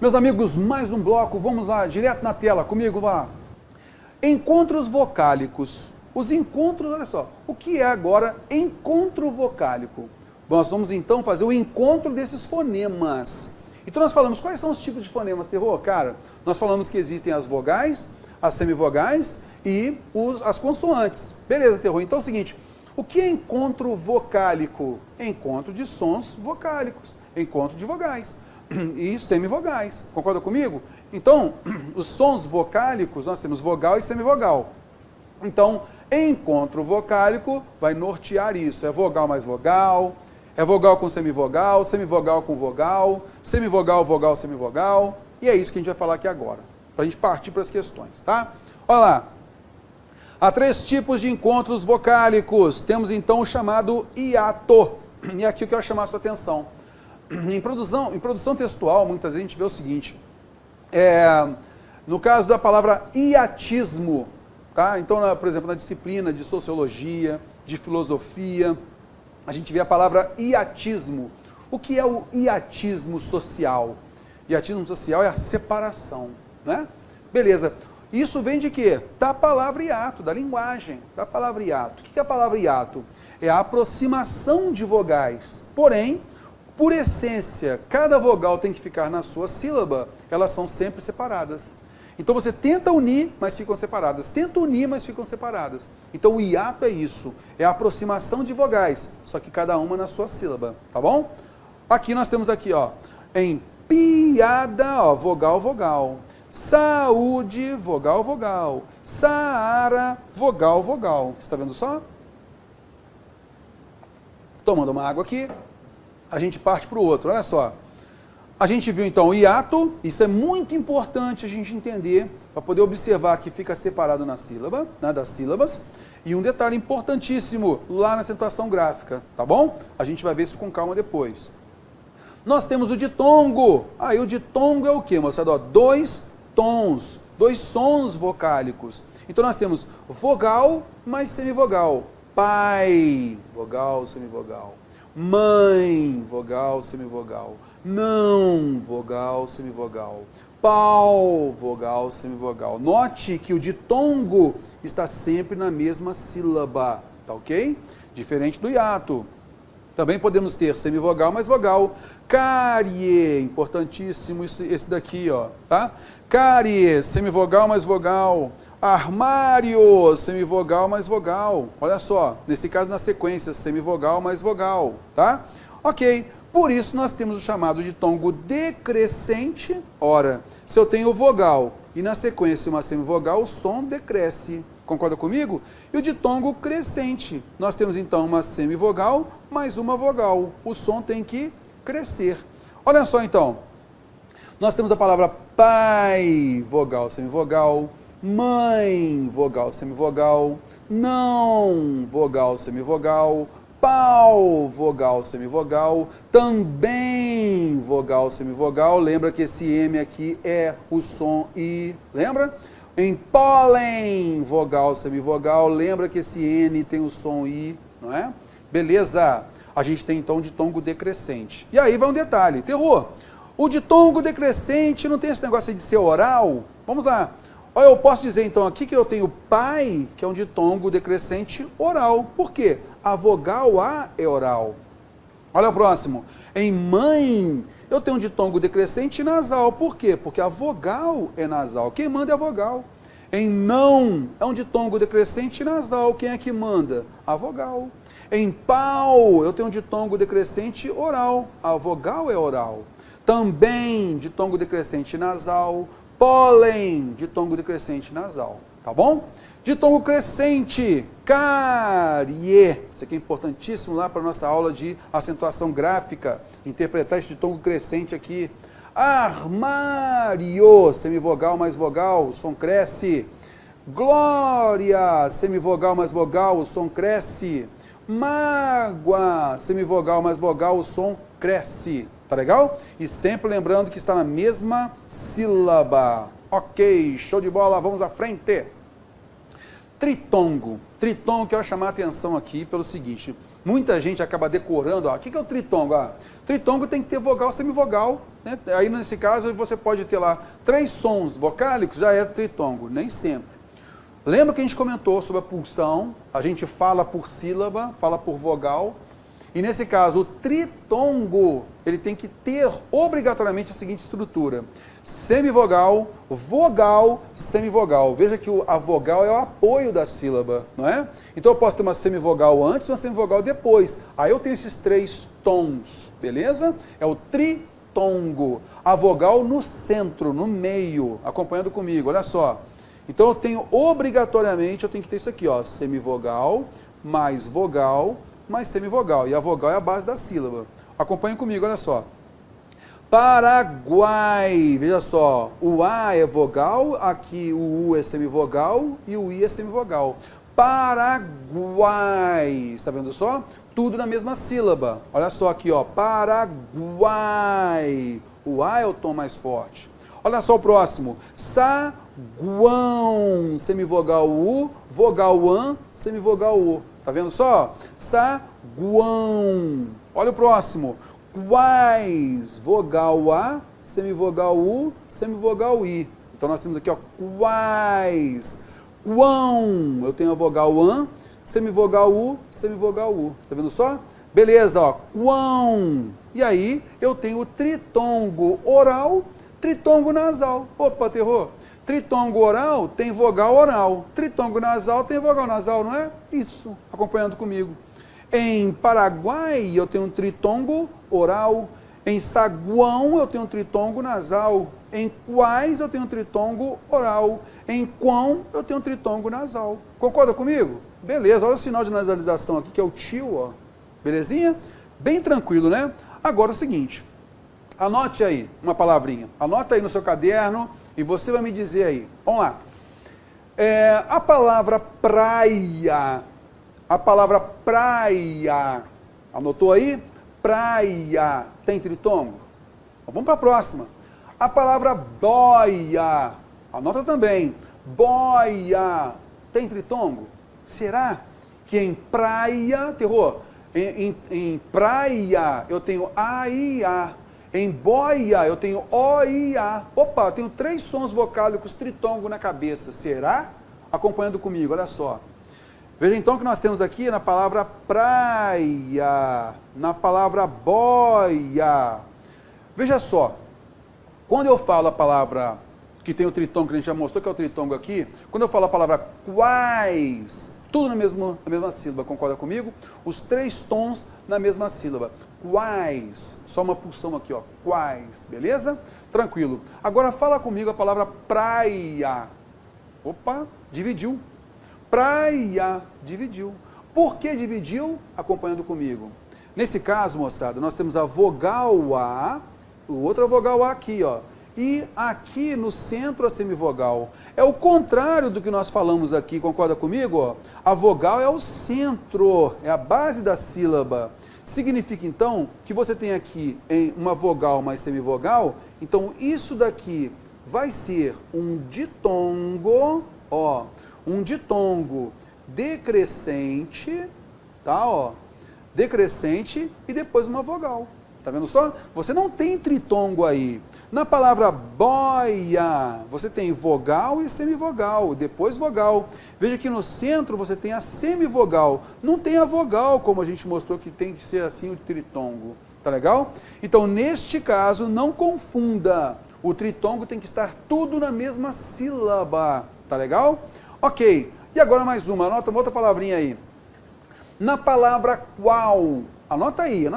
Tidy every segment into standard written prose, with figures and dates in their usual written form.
Meus amigos, mais um bloco, vamos lá, direto na tela, comigo lá. Encontros vocálicos. Os encontros, olha só, o que é agora encontro vocálico? Bom, nós vamos então fazer o encontro desses fonemas. Então nós falamos, quais são os tipos de fonemas, terror? Cara, nós falamos que existem as vogais, as semivogais e as consoantes. Beleza, terror? Então é o seguinte, o que é encontro vocálico? Encontro de sons vocálicos, encontro de vogais e semivogais. Concorda comigo? Então, os sons vocálicos, nós temos vogal e semivogal. Então, encontro vocálico vai nortear isso. É vogal mais vogal, é vogal com semivogal, semivogal com vogal, semivogal, vogal, semivogal. E é isso que a gente vai falar aqui agora, para a gente partir para as questões, tá? Olha lá. Há 3 tipos de encontros vocálicos. Temos então o chamado hiato. E aqui eu quero chamar a sua atenção. Em produção textual, muitas vezes a gente vê o seguinte. No caso da palavra hiatismo, tá? Então, por exemplo, na disciplina de sociologia, de filosofia, a gente vê a palavra hiatismo. O que é o hiatismo social? Hiatismo social é a separação, né? Beleza. Isso vem de quê? Da palavra hiato, da linguagem, da palavra hiato. O que é a palavra hiato? É a aproximação de vogais. Porém, por essência, cada vogal tem que ficar na sua sílaba, elas são sempre separadas. Então você tenta unir, mas ficam separadas. Tenta unir, mas ficam separadas. Então o hiato é isso, é a aproximação de vogais, só que cada uma na sua sílaba, tá bom? Aqui nós temos aqui, ó, em piada, ó, vogal, vogal. Saúde, vogal, vogal. Saara, vogal, vogal. Está vendo só? Tomando uma água aqui, a gente parte para o outro, olha só. A gente viu então o hiato, isso é muito importante a gente entender, para poder observar que fica separado na sílaba, né, das sílabas. E um detalhe importantíssimo, lá na acentuação gráfica, tá bom? A gente vai ver isso com calma depois. Nós temos o ditongo. Aí o ditongo é o quê, moçada? Ó, 2 tons, 2 sons vocálicos. Então nós temos vogal mais semivogal. Pai, vogal, semivogal. Mãe, vogal, semivogal. Não, vogal, semivogal. Pau, vogal, semivogal. Note que o ditongo está sempre na mesma sílaba, tá ok? Diferente do hiato. Também podemos ter semivogal mais vogal. Carie, importantíssimo esse daqui, ó, tá? Carie, semivogal mais vogal. Armário, semivogal mais vogal. Olha só, nesse caso na sequência, semivogal mais vogal, tá? Ok, por isso nós temos o chamado ditongo decrescente. Ora, se eu tenho vogal e na sequência uma semivogal, o som decresce. Concorda comigo? E o ditongo crescente. Nós temos então uma semivogal mais uma vogal. O som tem que crescer. Olha só então. Nós temos a palavra pai, vogal, semivogal. Mãe, vogal, semivogal. Não, vogal, semivogal. Pau, vogal, semivogal. Também, vogal, semivogal. Lembra que esse M aqui é o som I. Lembra? Em pólen, vogal, semivogal. Lembra que esse N tem o som I, não é? Beleza. A gente tem então o ditongo decrescente. E aí vai um detalhe. Terror. O ditongo decrescente não tem esse negócio aí de ser oral? Vamos lá. Olha, eu posso dizer então aqui que eu tenho pai, que é um ditongo decrescente oral. Por quê? A vogal A é oral. Olha o próximo. Em mãe, eu tenho um ditongo decrescente nasal. Por quê? Porque a vogal é nasal. Quem manda é a vogal. Em não, é um ditongo decrescente nasal. Quem é que manda? A vogal. Em pau, eu tenho um ditongo decrescente oral. A vogal é oral. Também, ditongo decrescente nasal. Pólen, ditongo decrescente nasal, tá bom? Ditongo crescente, carie. Isso aqui é importantíssimo lá para a nossa aula de acentuação gráfica. Interpretar esse ditongo crescente aqui. Armário, semivogal mais vogal, o som cresce. Glória, semivogal mais vogal, o som cresce. Mágoa, semivogal mais vogal, o som cresce. Tá legal? E sempre lembrando que está na mesma sílaba. Ok, show de bola, vamos à frente. Tritongo. Tritongo, quero chamar a atenção aqui pelo seguinte, muita gente acaba decorando, o que é o tritongo? Tritongo tem que ter vogal, semivogal, né? Aí nesse caso você pode ter lá 3 sons vocálicos, já é tritongo, nem sempre. Lembra que a gente comentou sobre a pulsão, a gente fala por sílaba, fala por vogal, e nesse caso o tritongo, ele tem que ter obrigatoriamente a seguinte estrutura: semivogal, vogal, semivogal. Veja que a vogal é o apoio da sílaba, não é? Então eu posso ter uma semivogal antes e uma semivogal depois. Aí eu tenho esses 3 tons, beleza? É o tritongo. A vogal no centro, no meio, acompanhando comigo, olha só. Então eu tenho obrigatoriamente, eu tenho que ter isso aqui, ó, semivogal, mais vogal, mais semivogal. E a vogal é a base da sílaba. Acompanhe comigo, olha só. Paraguai, veja só, o A é vogal, aqui o U é semivogal e o I é semivogal. Paraguai, está vendo só? Tudo na mesma sílaba. Olha só aqui, ó, Paraguai. O A é o tom mais forte. Olha só o próximo, saguão, semivogal U, vogal AN, semivogal U. Tá vendo só? Saguão. Olha o próximo. Quais, vogal A, semivogal U, semivogal I. Então nós temos aqui, ó, quais. Quão, eu tenho a vogal AN, semivogal U, semivogal U. Tá vendo só? Beleza, ó, quão. E aí eu tenho o tritongo oral, tritongo nasal. Opa, terror. Tritongo oral tem vogal oral. Tritongo nasal tem vogal nasal, não é? Isso, acompanhando comigo. Em Paraguai eu tenho um tritongo oral. Em saguão eu tenho um tritongo nasal. Em quais eu tenho um tritongo oral. Em quão eu tenho um tritongo nasal. Concorda comigo? Beleza, olha o sinal de nasalização aqui, que é o tio, ó. Belezinha? Bem tranquilo, né? Agora é o seguinte, anote aí uma palavrinha. Anota aí no seu caderno e você vai me dizer aí. Vamos lá. A palavra praia. A palavra praia, anotou aí? Praia, tem tritongo? Então, vamos para a próxima. A palavra boia, anota também. Boia, tem tritongo? Será que em praia, terror, em praia eu tenho A e A. Em boia eu tenho O e A. Opa, eu tenho 3 sons vocálicos tritongo na cabeça. Será? Acompanhando comigo, olha só. Veja então que nós temos aqui na palavra praia, na palavra boia. Veja só, quando eu falo a palavra que tem o tritongo, que a gente já mostrou que é o tritongo aqui, quando eu falo a palavra quais, tudo na mesma sílaba, concorda comigo? Os 3 tons na mesma sílaba. Quais, só uma pulsão aqui, ó, quais, beleza? Tranquilo. Agora fala comigo a palavra praia. Opa, dividiu. Praia, dividiu. Por que dividiu? Acompanhando comigo. Nesse caso, moçada, nós temos a vogal A, outra vogal A aqui, ó. E aqui no centro a semivogal. É o contrário do que nós falamos aqui, concorda comigo? Ó? A vogal é o centro, é a base da sílaba. Significa então que você tem aqui uma vogal mais semivogal, então isso daqui vai ser um ditongo, ó. Um ditongo decrescente, tá, ó, decrescente e depois uma vogal. Tá vendo só? Você não tem tritongo aí. Na palavra boia, você tem vogal e semivogal, depois vogal. Veja que no centro você tem a semivogal, não tem a vogal, como a gente mostrou que tem que ser assim o tritongo. Tá legal? Então, neste caso, não confunda. O tritongo tem que estar tudo na mesma sílaba. Tá legal? Ok, e agora mais uma, anota uma outra palavrinha aí. Na palavra qual, anota aí,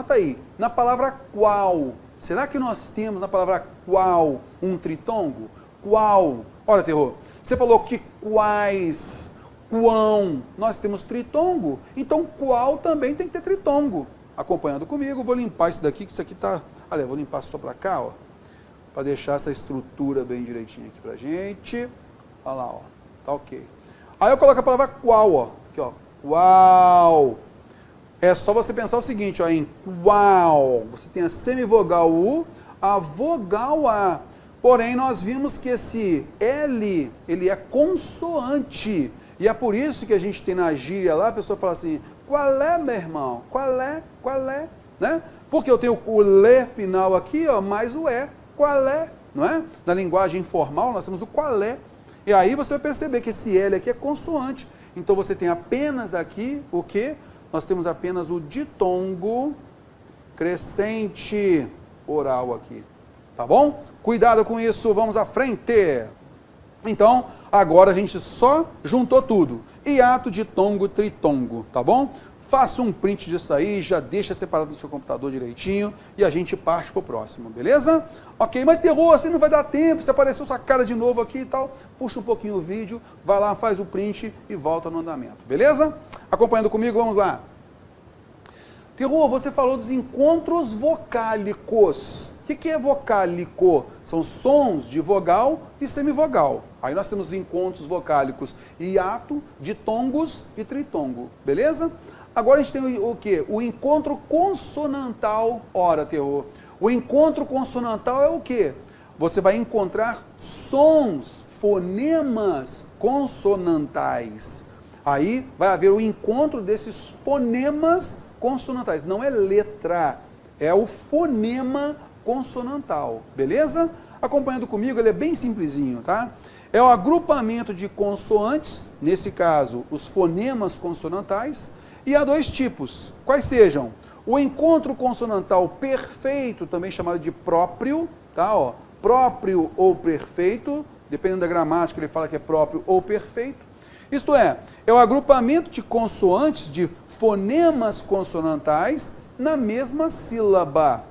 na palavra qual, será que nós temos na palavra qual um tritongo? Qual, olha terror, você falou que quais, quão, nós temos tritongo, então qual também tem que ter tritongo. Acompanhando comigo, vou limpar isso daqui, que isso aqui tá, olha, vou limpar só para cá, ó, para deixar essa estrutura bem direitinho aqui pra gente, olha lá, ó. Tá ok. Aí eu coloco a palavra qual, ó. Aqui, ó. Qual. É só você pensar o seguinte, ó. Em qual. Você tem a semivogal U, a vogal A. Porém, nós vimos que esse L, ele é consoante. E é por isso que a gente tem na gíria lá, a pessoa fala assim, qual é, meu irmão? Qual é? Né? Porque eu tenho o lê final aqui, ó, mais o é. Qual é? Não é? Na linguagem informal, nós temos o qual é. E aí você vai perceber que esse L aqui é consoante. Então você tem apenas aqui o quê? Nós temos apenas o ditongo crescente oral aqui. Tá bom? Cuidado com isso, vamos à frente. Então, agora a gente só juntou tudo. Hiato, ditongo, tritongo, tá bom? Faça um print disso aí, já deixa separado no seu computador direitinho e a gente parte pro próximo, beleza? Ok, mas terror, assim não vai dar tempo, se apareceu sua cara de novo aqui e tal, puxa um pouquinho o vídeo, vai lá, faz o print e volta no andamento, beleza? Acompanhando comigo, vamos lá. Terror, você falou dos encontros vocálicos. O que é vocálico? São sons de vogal e semivogal. Aí nós temos os encontros vocálicos hiato, ditongos e tritongo, beleza? Agora a gente tem o quê? O encontro consonantal. Ora, terror. O encontro consonantal é o quê? Você vai encontrar sons, fonemas consonantais. Aí vai haver o encontro desses fonemas consonantais. Não é letra, é o fonema consonantal, beleza? Acompanhando comigo, ele é bem simplesinho, tá? É o agrupamento de consoantes, nesse caso, os fonemas consonantais, e há dois tipos, quais sejam? O encontro consonantal perfeito, também chamado de próprio, tá? Ó, próprio ou perfeito, dependendo da gramática, ele fala que é próprio ou perfeito. Isto é o agrupamento de consoantes, de fonemas consonantais, na mesma sílaba.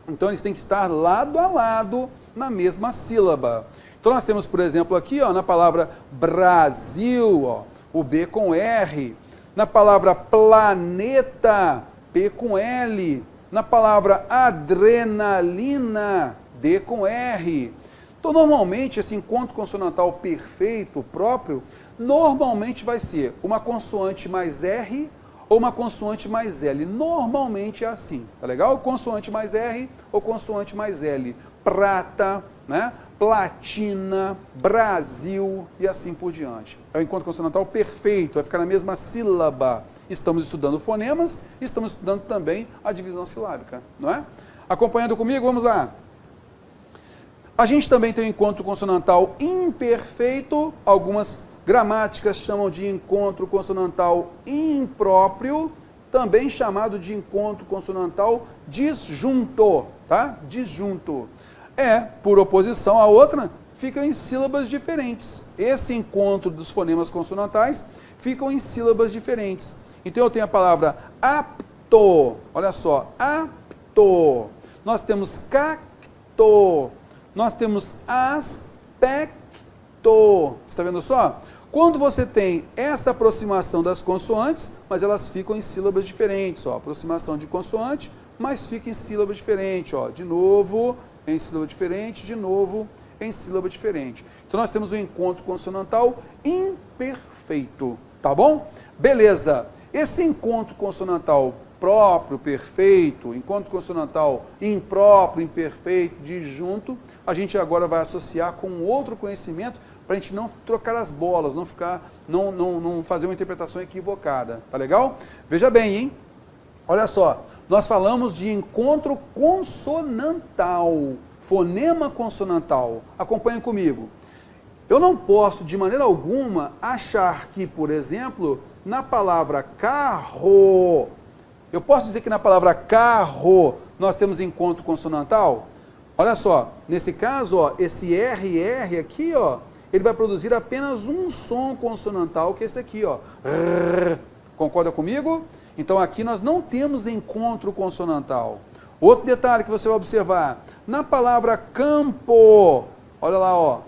Então, eles têm que estar lado a lado na mesma sílaba. Então, nós temos, por exemplo, aqui, ó, na palavra Brasil, ó, o B com R. Na palavra planeta, P com L. Na palavra adrenalina, D com R. Então, normalmente, esse encontro consonantal perfeito, próprio, normalmente vai ser uma consoante mais R ou uma consoante mais L. Normalmente é assim, tá legal? Consoante mais R ou consoante mais L. Prata, né? Platina, Brasil e assim por diante. É o encontro consonantal perfeito, vai ficar na mesma sílaba. Estamos estudando fonemas, estamos estudando também a divisão silábica, não é? Acompanhando comigo, vamos lá. A gente também tem o encontro consonantal imperfeito, algumas gramáticas chamam de encontro consonantal impróprio, também chamado de encontro consonantal disjunto, tá? Disjunto. Por oposição à outra, ficam em sílabas diferentes. Esse encontro dos fonemas consonantais ficam em sílabas diferentes. Então eu tenho a palavra apto, olha só, apto. Nós temos cacto, nós temos aspecto. Está vendo só? Quando você tem essa aproximação das consoantes, mas elas ficam em sílabas diferentes, ó, aproximação de consoante, mas fica em sílaba diferente, ó, de novo em sílaba diferente, de novo em sílaba diferente. Então nós temos um encontro consonantal imperfeito, tá bom? Beleza. Esse encontro consonantal próprio, perfeito, encontro consonantal impróprio, imperfeito, disjunto, a gente agora vai associar com outro conhecimento para a gente não trocar as bolas, não fazer uma interpretação equivocada, tá legal? Veja bem, hein? Olha só, nós falamos de encontro consonantal, fonema consonantal. Acompanhem comigo. Eu não posso, de maneira alguma, achar que, por exemplo, na palavra carro, eu posso dizer que na palavra carro nós temos encontro consonantal? Olha só, nesse caso, ó, esse RR aqui, ó, ele vai produzir apenas um som consonantal, que é esse aqui, ó. Concorda comigo? Então aqui nós não temos encontro consonantal. Outro detalhe que você vai observar, na palavra campo, olha lá, ó.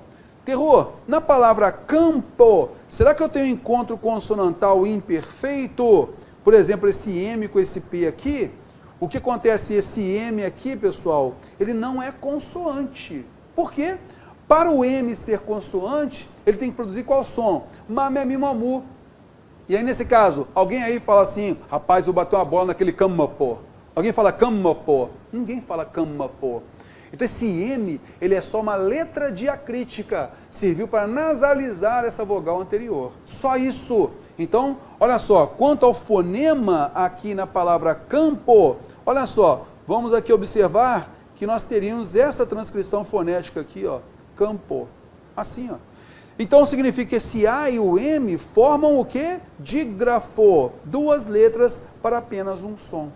Terror, na palavra campo, será que eu tenho encontro consonantal imperfeito? Por exemplo, esse M com esse P aqui, o que acontece? Esse M aqui, pessoal, ele não é consoante. Por quê? Para o M ser consoante, ele tem que produzir qual som? Mamemimamu. E aí, nesse caso, alguém aí fala assim, rapaz, eu bati uma bola naquele campo. Alguém fala campo? Ninguém fala campo. Então esse M, ele é só uma letra diacrítica, serviu para nasalizar essa vogal anterior. Só isso. Então, olha só, quanto ao fonema aqui na palavra campo, olha só, vamos aqui observar que nós teríamos essa transcrição fonética aqui, ó, campo, assim, ó. Então significa que esse A e o M formam o quê? Dígrafo, duas letras para apenas um som.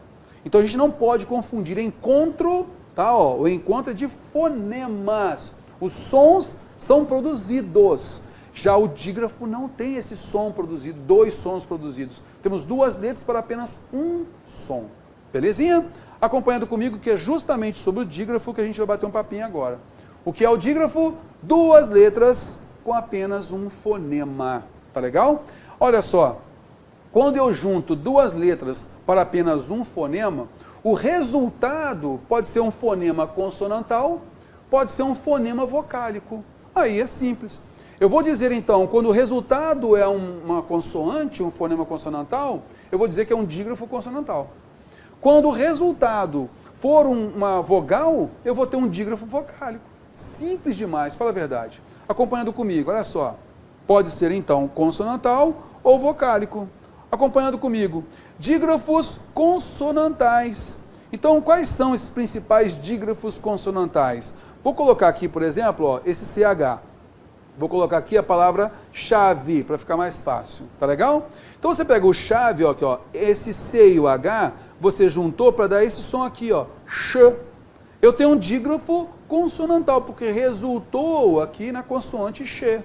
Então a gente não pode confundir encontro, tá, ó, o encontro é de fonemas. Os sons são produzidos. Já o dígrafo não tem esse som produzido, dois sons produzidos. Temos duas letras para apenas um som. Belezinha? Acompanhando comigo que é justamente sobre o dígrafo que a gente vai bater um papinho agora. O que é o dígrafo? Duas letras com apenas um fonema. Tá legal? Olha só. Quando eu junto duas letras para apenas um fonema, o resultado pode ser um fonema consonantal, pode ser um fonema vocálico. Aí é simples. Eu vou dizer então, quando o resultado é uma consoante, um fonema consonantal, eu vou dizer que é um dígrafo consonantal. Quando o resultado for uma vogal, eu vou ter um dígrafo vocálico. Simples demais, fala a verdade. Acompanhando comigo, olha só. Pode ser então consonantal ou vocálico. Acompanhando comigo, dígrafos consonantais. Então, quais são esses principais dígrafos consonantais? Vou colocar aqui, por exemplo, ó, esse CH. Vou colocar aqui a palavra chave, para ficar mais fácil. Tá legal? Então, você pega o chave, ó, aqui, ó, esse C e o H, você juntou para dar esse som aqui, ó, ch. Eu tenho um dígrafo consonantal, porque resultou aqui na consoante che.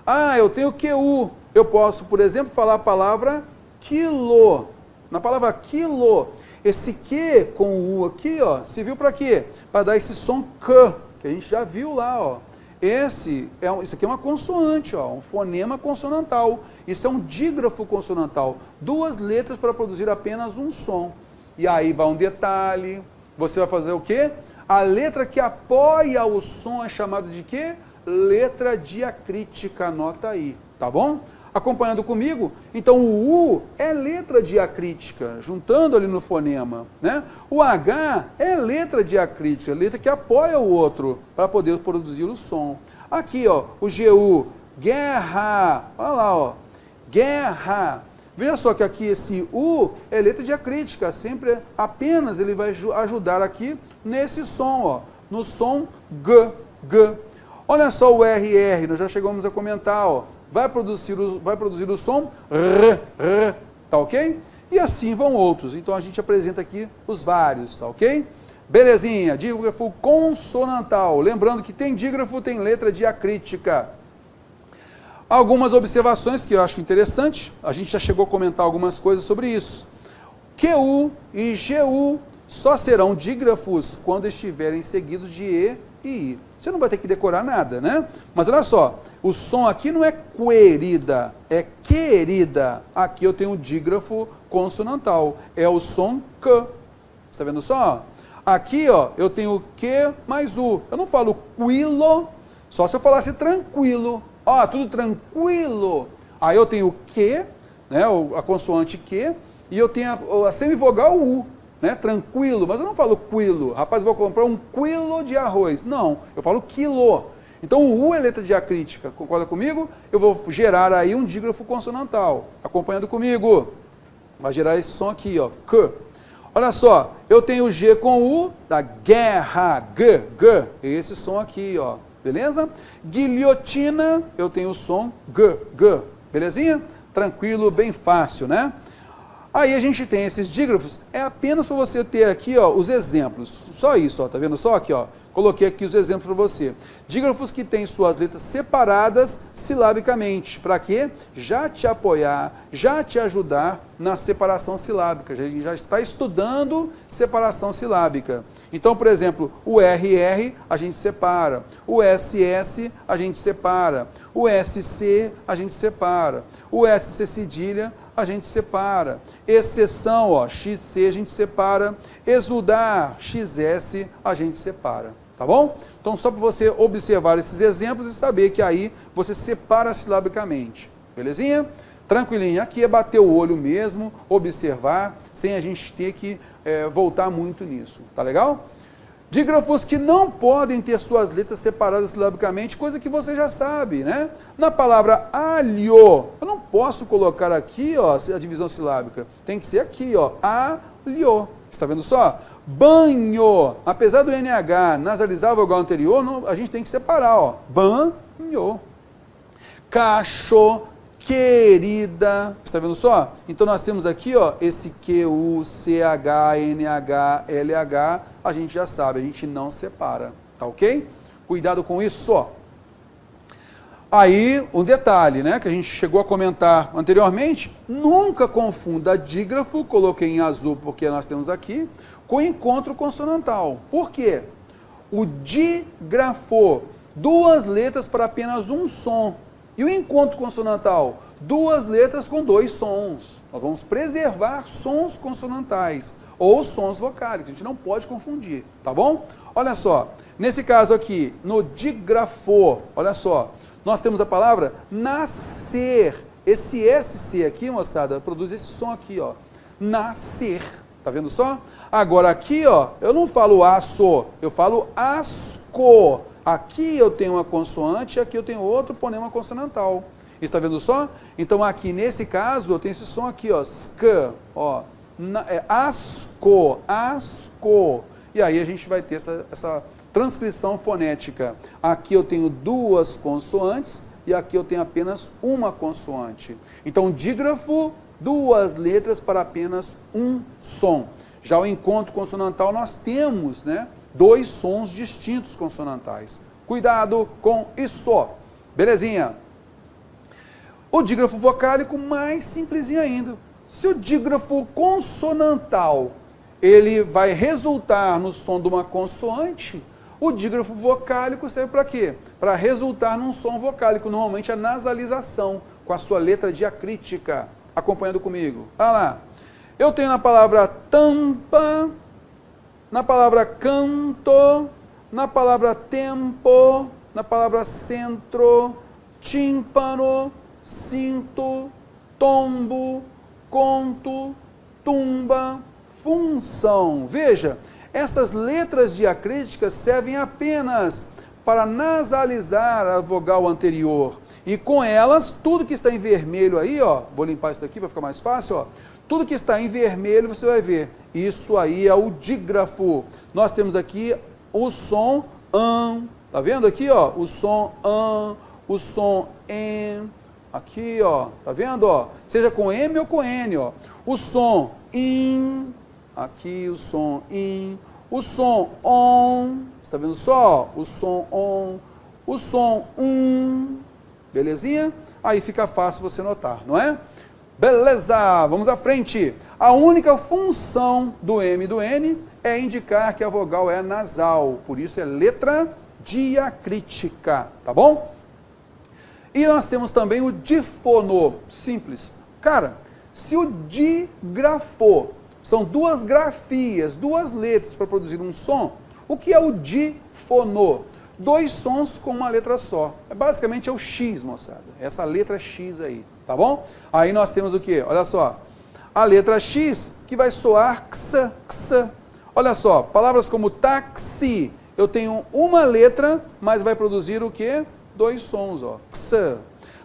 Ah, eu tenho QU. Eu posso, por exemplo, falar a palavra quilo. Na palavra quilo, esse Q com o U aqui, ó, serviu para quê? Para dar esse som K, que a gente já viu lá, ó. Isso aqui é uma consoante, ó, um fonema consonantal. Isso é um dígrafo consonantal. Duas letras para produzir apenas um som. E aí vai um detalhe. Você vai fazer o quê? A letra que apoia o som é chamada de quê? Letra diacrítica, anota aí, tá bom? Acompanhando comigo, então o U é letra diacrítica, juntando ali no fonema, né? O H é letra diacrítica, letra que apoia o outro, para poder produzir o som. Aqui, ó, o GU, guerra, olha lá, ó, guerra. Veja só que aqui esse U é letra diacrítica, sempre apenas ele vai ajudar aqui nesse som, ó, no som G, G. Olha só o RR, nós já chegamos a comentar, ó. Vai produzir o som R, R, tá ok? E assim vão outros. Então a gente apresenta aqui os vários, tá ok? Belezinha, dígrafo consonantal. Lembrando que tem dígrafo, tem letra diacrítica. Algumas observações que eu acho interessante. A gente já chegou a comentar algumas coisas sobre isso. QU e GU só serão dígrafos quando estiverem seguidos de E e I. Você não vai ter que decorar nada, né? Mas olha só, o som aqui não é querida, é querida. Aqui eu tenho o dígrafo consonantal, é o som K. Está vendo só? Aqui, ó, eu tenho Q mais U. Eu não falo quilo, só se eu falasse tranquilo. Ó, tudo tranquilo. Aí eu tenho Q, né, a consoante Q, e eu tenho a semivogal U. Né, tranquilo, mas eu não falo quilo. Rapaz, eu vou comprar um quilo de arroz. Não, eu falo quilo. Então o U é letra diacrítica, concorda comigo? Eu vou gerar aí um dígrafo consonantal. Acompanhando comigo. Vai gerar esse som aqui, ó, K. Olha só, eu tenho G com U, da guerra, G, G. Esse som aqui, ó, beleza? Guilhotina, eu tenho o som G, G. Belezinha? Tranquilo, bem fácil, né? Aí a gente tem esses dígrafos, é apenas para você ter aqui, ó, os exemplos. Só isso, ó, tá vendo só aqui, ó? Coloquei aqui os exemplos para você. Dígrafos que têm suas letras separadas silabicamente. Para quê? Já te apoiar, já te ajudar na separação silábica. Já está estudando separação silábica. Então, por exemplo, o RR a gente separa, o SS a gente separa, o SC a gente separa, o SC cedilha a gente separa, exceção, ó, XC a gente separa, exudar, XS a gente separa, tá bom? Então só para você observar esses exemplos e saber que aí você separa silabicamente, belezinha? Tranquilinho, aqui é bater o olho mesmo, observar, sem a gente ter que voltar muito nisso, tá legal? Dígrafos que não podem ter suas letras separadas silabicamente, coisa que você já sabe, né? Na palavra alho, eu não posso colocar aqui, ó, a divisão silábica. Tem que ser aqui, ó, alho. Está vendo só? Banho. Apesar do NH nasalizar a vogal anterior, a gente tem que separar, ó. Banho. Cacho, querida. Está vendo só? Então nós temos aqui, ó, esse Q, U, C, H, N, H, L, H. A gente já sabe, a gente não separa. Tá ok? Cuidado com isso, ó. Aí, um detalhe, né, que a gente chegou a comentar anteriormente, nunca confunda dígrafo, coloquei em azul porque nós temos aqui, com encontro consonantal. Por quê? O dígrafo, duas letras para apenas um som. E o encontro consonantal, duas letras com dois sons. Nós vamos preservar sons consonantais ou sons vocálicos, a gente não pode confundir, tá bom? Olha só, nesse caso aqui, no dígrafo, olha só, nós temos a palavra nascer. Esse SC aqui, moçada, produz esse som aqui, ó. Nascer. Tá vendo só? Agora aqui, ó, eu não falo aço, eu falo asco. Aqui eu tenho uma consoante e aqui eu tenho outro fonema consonantal. Está vendo só? Então aqui nesse caso eu tenho esse som aqui, ó, sk, ó, asco, asco. E aí a gente vai ter essa transcrição fonética. Aqui eu tenho duas consoantes e aqui eu tenho apenas uma consoante. Então, dígrafo, duas letras para apenas um som. Já o encontro consonantal nós temos, né, dois sons distintos consonantais. Cuidado com isso. Belezinha? O dígrafo vocálico mais simplesinho ainda. Se o dígrafo consonantal ele vai resultar no som de uma consoante, o dígrafo vocálico serve para quê? Para resultar num som vocálico, normalmente a nasalização, com a sua letra diacrítica. Acompanhando comigo. Olha lá. Eu tenho na palavra tampa, na palavra canto, na palavra tempo, na palavra centro, tímpano, cinto, tombo, conto, tumba, função. Veja, essas letras diacríticas servem apenas para nasalizar a vogal anterior. E com elas, tudo que está em vermelho aí, ó, vou limpar isso aqui para ficar mais fácil, ó. Tudo que está em vermelho você vai ver. Isso aí é o dígrafo. Nós temos aqui o som an. Tá vendo aqui, ó? O som an, o som en. Aqui, ó. Tá vendo, ó? Seja com M ou com N, ó. O som in. Aqui o som in. O som on. Está vendo só? O som on. O som Belezinha? Aí fica fácil você notar, não é? Beleza, vamos à frente. A única função do M e do N é indicar que a vogal é nasal, por isso é letra diacrítica, tá bom? E nós temos também o difono, simples. Cara, se o dígrafo são duas grafias, duas letras para produzir um som, o que é o difono? Dois sons com uma letra só. Basicamente é o X, moçada. Essa letra X aí, tá bom? Aí nós temos o quê? Olha só. A letra X que vai soar x, x. Olha só, palavras como táxi, eu tenho uma letra, mas vai produzir o quê? Dois sons, ó. X.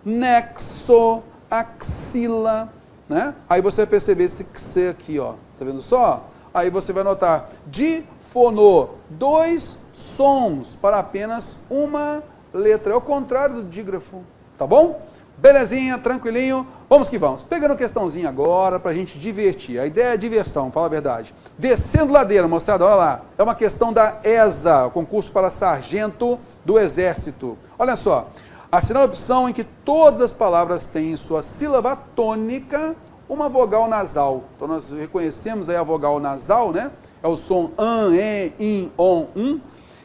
Nexo, axila, né? Aí você vai perceber esse x aqui, ó. Tá vendo só? Aí você vai notar difono, dois sons para apenas uma letra. É o contrário do dígrafo, tá bom? Belezinha, tranquilinho. Vamos que vamos. Pegando questãozinha agora para a gente divertir. A ideia é diversão, fala a verdade. Descendo ladeira, moçada, olha lá. É uma questão da ESA, o concurso para sargento do Exército. Olha só. Assinala a opção em que todas as palavras têm em sua sílaba tônica uma vogal nasal. Então nós reconhecemos aí a vogal nasal, né? É o som an, en, in, on,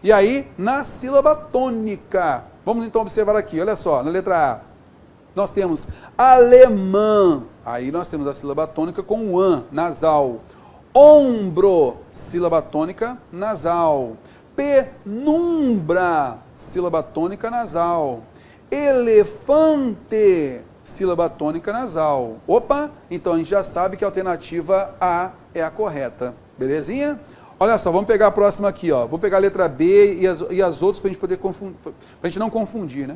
E aí, na sílaba tônica, vamos então observar aqui, olha só, na letra A, nós temos alemã, aí nós temos a sílaba tônica com o an, nasal. Ombro, sílaba tônica, nasal. Penumbra, sílaba tônica, nasal. Elefante, sílaba tônica, nasal. Opa, então a gente já sabe que a alternativa A é a correta. Belezinha? Olha só, vamos pegar a próxima aqui, ó. Vou pegar a letra B e as outras para a gente poder confundir, para a gente não confundir, né?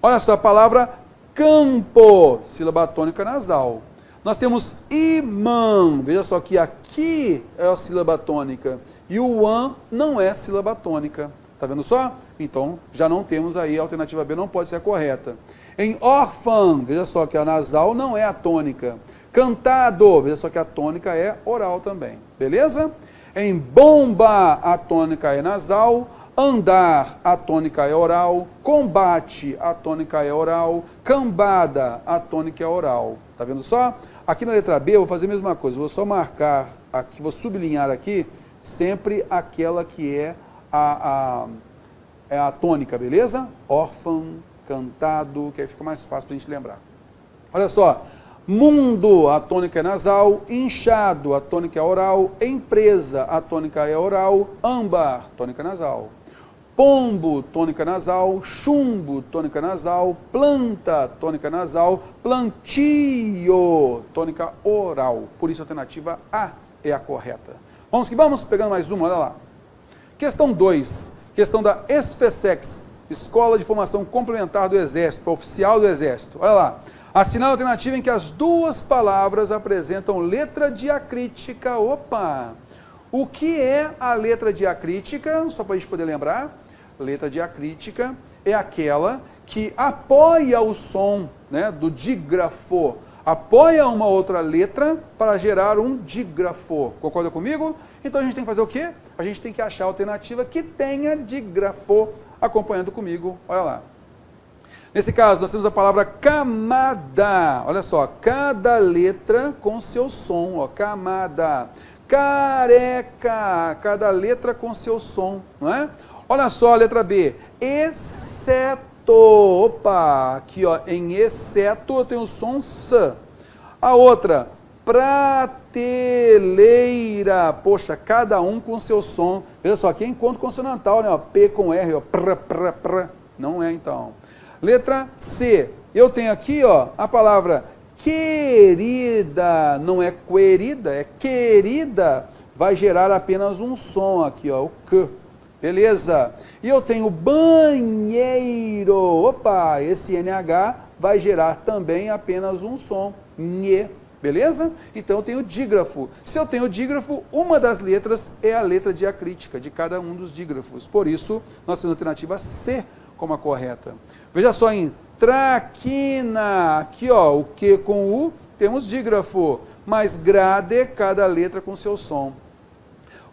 Olha só, a palavra campo, sílaba tônica nasal. Nós temos imã, veja só que aqui é a sílaba tônica e o an não é sílaba tônica. Está vendo só? Então, já não temos aí, a alternativa B não pode ser a correta. Em órfã, veja só que a nasal não é a tônica. Cantado, veja só que a tônica é oral também, beleza? Em bomba, a tônica é nasal. Andar, a tônica é oral. Combate, a tônica é oral. Cambada, a tônica é oral. Tá vendo só? Aqui na letra B eu vou fazer a mesma coisa. Vou só marcar aqui, vou sublinhar aqui sempre aquela que é a tônica, beleza? Órfão, cantado, que aí fica mais fácil para a gente lembrar. Olha só. Mundo, a tônica é nasal. Inchado, a tônica é oral. Empresa, a tônica é oral. Âmbar, tônica nasal. Pombo, tônica nasal. Chumbo, tônica nasal. Planta, tônica nasal. Plantio, tônica oral. Por isso a alternativa A é a correta. Vamos que vamos, pegando mais uma, olha lá. Questão 2, questão da SFSEX, Escola de Formação Complementar do Exército, oficial do Exército. Olha lá. Assinale a alternativa em que as duas palavras apresentam letra diacrítica. Opa! O que é a letra diacrítica? Só para a gente poder lembrar. Letra diacrítica é aquela que apoia o som, né, do dígrafo. Apoia uma outra letra para gerar um dígrafo. Concorda comigo? Então a gente tem que fazer o quê? A gente tem que achar a alternativa que tenha dígrafo acompanhando comigo. Olha lá. Nesse caso, nós temos a palavra camada. Olha só, cada letra com seu som, ó, camada. Careca, cada letra com seu som, não é? Olha só a letra B, exceto. Opa, aqui ó, em exceto eu tenho o som S. A outra, prateleira. Poxa, cada um com seu som. Veja só, aqui é encontro consonantal, né? Ó, P com R, ó, pr. Não é então. Letra C, eu tenho aqui ó, a palavra querida, não é querida, é querida, vai gerar apenas um som aqui, ó, o Q, beleza? E eu tenho banheiro, opa, esse NH vai gerar também apenas um som, NHE, beleza? Então eu tenho dígrafo. Se eu tenho dígrafo, uma das letras é a letra diacrítica de cada um dos dígrafos, por isso nós temos a alternativa C como a correta. Veja só em traquina, aqui ó, o Q com U, temos dígrafo, mas grade, cada letra com seu som.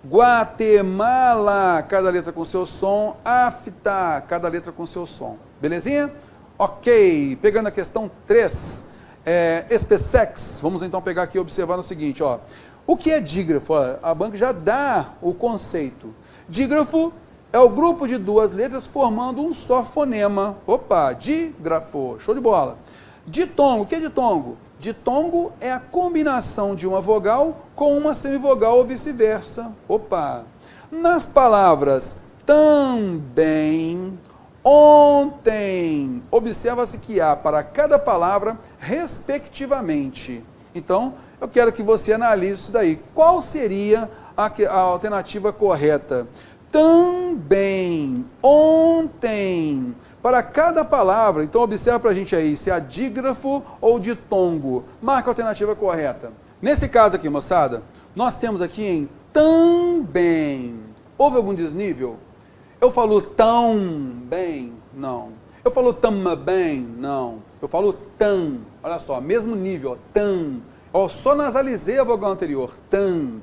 Guatemala, cada letra com seu som. Afta, cada letra com seu som. Belezinha? Ok, pegando a questão 3, SPSEX, vamos então pegar aqui e observar o seguinte, ó. O que é dígrafo? Ó, a banca já dá o conceito. Dígrafo é o grupo de duas letras formando um só fonema. Opa, dígrafo, show de bola. Ditongo, o que é ditongo? Ditongo é a combinação de uma vogal com uma semivogal ou vice-versa. Opa! Nas palavras também, ontem, observa-se que há para cada palavra respectivamente. Então, eu quero que você analise isso daí. Qual seria a alternativa correta? Também, ontem, para cada palavra. Então observa para a gente aí, se é dígrafo ou ditongo. Marca a alternativa correta. Nesse caso aqui, moçada, nós temos aqui em também. Houve algum desnível? Eu falo tão bem? Não. Eu falo também? Não. Eu falo tam. Olha só, mesmo nível, tam. Ó, só nasalizei a vogal anterior, tam.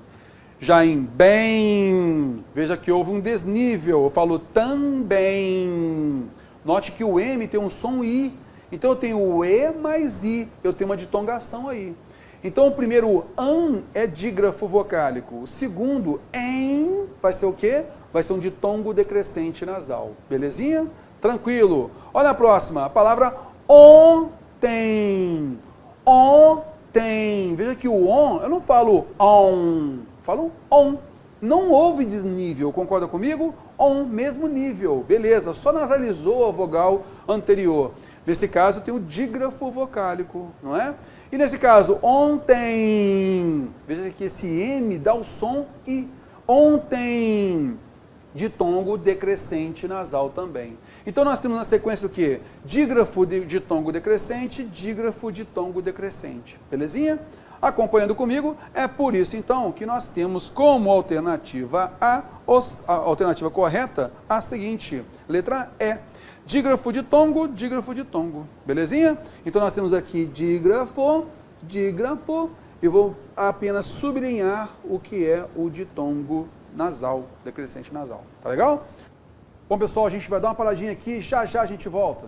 Já em bem, veja que houve um desnível, eu falo também. Note que o M tem um som I, então eu tenho o E mais I, eu tenho uma ditongação aí. Então o primeiro an é dígrafo vocálico, o segundo em vai ser o quê? Vai ser um ditongo decrescente nasal, belezinha? Tranquilo. Olha a próxima, a palavra ontem, ontem. Veja que o on, eu não falo on, falo on. Não houve desnível, concorda comigo? On, mesmo nível, beleza, só nasalizou a vogal anterior. Nesse caso, tem o dígrafo vocálico, não é? E nesse caso, ontem, veja que esse M dá o som I. Ontem, ditongo decrescente nasal também. Então nós temos na sequência o quê? Dígrafo de ditongo decrescente, dígrafo de ditongo decrescente. Belezinha? Acompanhando comigo, é por isso então que nós temos como alternativa A, a alternativa correta, a seguinte, letra E. Dígrafo de tongo, dígrafo de tongo. Belezinha? Então nós temos aqui dígrafo, dígrafo, e vou apenas sublinhar o que é o ditongo nasal, decrescente nasal. Tá legal? Bom, pessoal, a gente vai dar uma paradinha aqui, já já a gente volta.